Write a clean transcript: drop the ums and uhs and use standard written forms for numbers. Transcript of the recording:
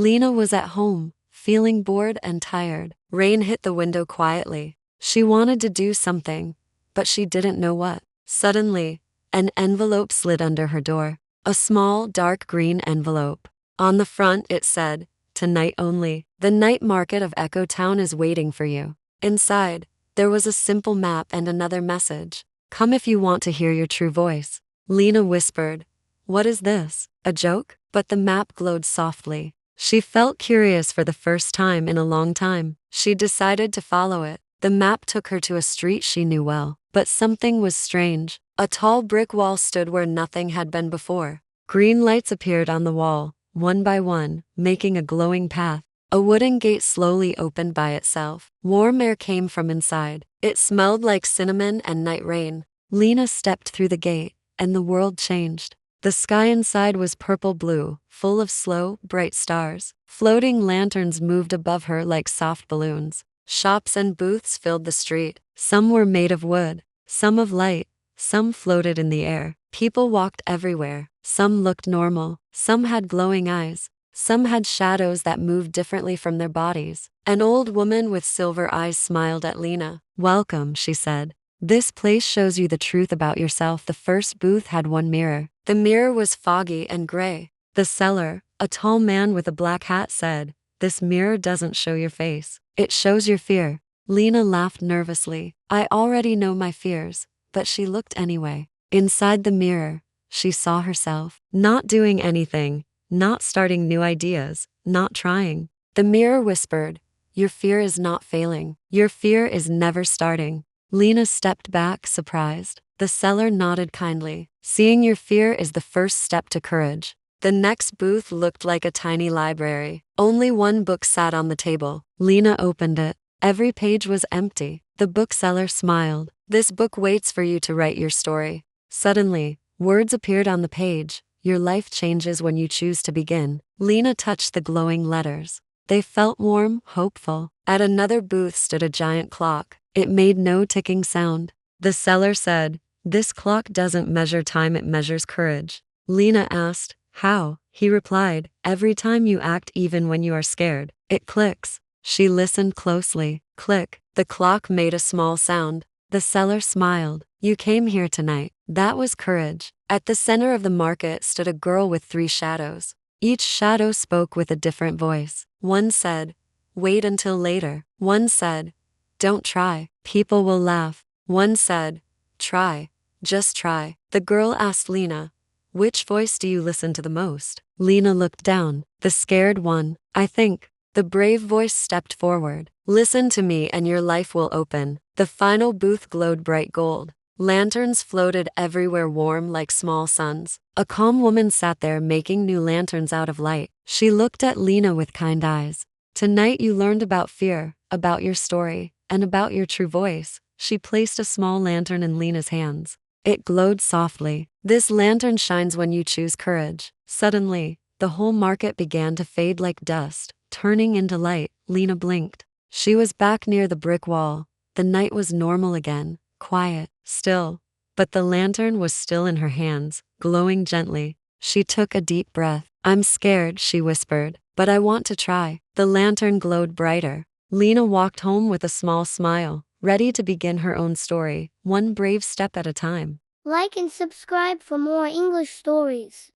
Lena was at home, feeling bored and tired. Rain hit the window quietly. She wanted to do something, but she didn't know what. Suddenly, an envelope slid under her door. A small, dark green envelope. On the front it said, "Tonight only. The night market of Echo Town is waiting for you." Inside, there was a simple map and another message. "Come if you want to hear your true voice." Lena whispered, "What is this? A joke?" But the map glowed softly. She felt curious for the first time in a long time. She decided to follow it. The map took her to a street she knew well. But something was strange. A tall brick wall stood where nothing had been before. Green lights appeared on the wall, one by one, making a glowing path. A wooden gate slowly opened by itself. Warm air came from inside. It smelled like cinnamon and night rain. Lena stepped through the gate, and the world changed. The sky inside was purple-blue, full of slow, bright stars. Floating lanterns moved above her like soft balloons. Shops and booths filled the street. Some were made of wood, some of light, some floated in the air. People walked everywhere. Some looked normal, some had glowing eyes, some had shadows that moved differently from their bodies. An old woman with silver eyes smiled at Lena. "Welcome," she said. "This place shows you the truth about yourself." The first booth had one mirror. The mirror was foggy and gray. The seller, a tall man with a black hat, said, "This mirror doesn't show your face. It shows your fear." Lena laughed nervously. "I already know my fears," but she looked anyway. Inside the mirror, she saw herself, not doing anything, not starting new ideas, not trying. The mirror whispered, "Your fear is not failing. Your fear is never starting." Lena stepped back, surprised. The seller nodded kindly. "Seeing your fear is the first step to courage." The next booth looked like a tiny library. Only one book sat on the table. Lena opened it. Every page was empty. The bookseller smiled. "This book waits for you to write your story." Suddenly, words appeared on the page. "Your life changes when you choose to begin." Lena touched the glowing letters. They felt warm, hopeful. At another booth stood a giant clock. It made no ticking sound. The seller said, "This clock doesn't measure time, it measures courage." Lena asked, "How?" He replied, "Every time you act, even when you are scared, it clicks." She listened closely. Click. The clock made a small sound. The seller smiled. "You came here tonight." That was courage. At the center of the market stood a girl with 3 shadows. Each shadow spoke with a different voice. One said, "Wait until later." One said, "Don't try. People will laugh." One said, "Try. Just try." The girl asked Lena, "Which voice do you listen to the most?" Lena looked down. "The scared one, I think." The brave voice stepped forward. "Listen to me and your life will open." The final booth glowed bright gold. Lanterns floated everywhere, warm like small suns. A calm woman sat there making new lanterns out of light. She looked at Lena with kind eyes. "Tonight you learned about fear, about your story, and about your true voice." She placed a small lantern in Lena's hands. It glowed softly. "This lantern shines when you choose courage." Suddenly, the whole market began to fade like dust, turning into light. Lena blinked. She was back near the brick wall. The night was normal again, quiet, still. But the lantern was still in her hands, glowing gently. She took a deep breath. "I'm scared," she whispered, "but I want to try." The lantern glowed brighter. Lena walked home with a small smile, ready to begin her own story, one brave step at a time. Like and subscribe for more English stories.